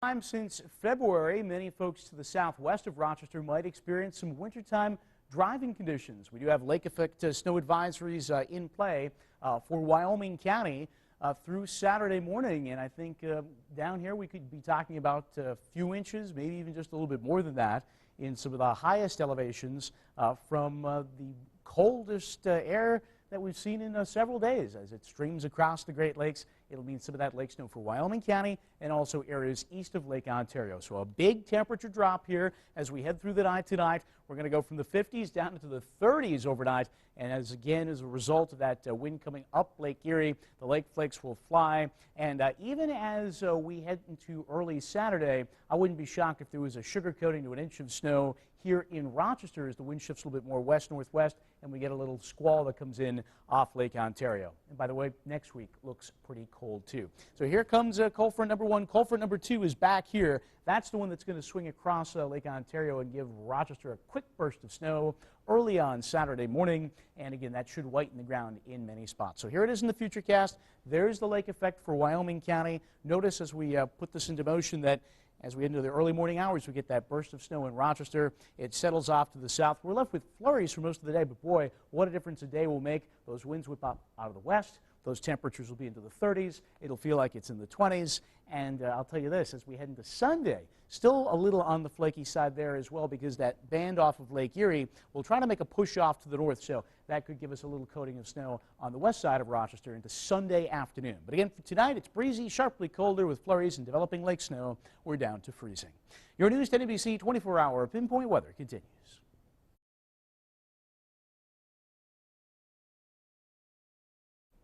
Time since February, many folks to the southwest of Rochester might experience some wintertime driving conditions. We do have lake effect snow advisories in play for Wyoming County through Saturday morning, and I think down here we could be talking about a few inches, maybe even just a little bit more than that in some of the highest elevations from the coldest air that we've seen in several days. As it streams across the Great Lakes, it'll mean some of that lake snow for Wyoming County and also areas east of Lake Ontario. So a big temperature drop here as we head through the night tonight. We're going to go from the 50s down into the 30s overnight. And as a result of that wind coming up Lake Erie, the lake flakes will fly. And even as we head into early Saturday, I wouldn't be shocked if there was a sugar coating to an inch of snow here in Rochester as the wind shifts a little bit more west-northwest and we get a little squall that comes in off Lake Ontario. And by the way, next week looks pretty cold too. So here comes cold front number one. Cold front number two is back here. That's the one that's going to swing across Lake Ontario and give Rochester a quick burst of snow early on Saturday morning. And again, that should whiten the ground in many spots. So here it is in the Futurecast. There's the lake effect for Wyoming County. Notice as we put this into motion that as we head into the early morning hours, we get that burst of snow in Rochester. It settles off to the south. We're left with flurries for most of the day, but boy, what a difference a day will make. Those winds whip up out of the west. Those temperatures will be into the 30s. It'll feel like it's in the 20s. And I'll tell you this, as we head into Sunday, still a little on the flaky side there as well because that band off of Lake Erie will try to make a push off to the north. So that could give us a little coating of snow on the west side of Rochester into Sunday afternoon. But again, for tonight, it's breezy, sharply colder with flurries and developing lake snow. We're down to freezing. Your News 10 NBC 24-hour pinpoint weather continues.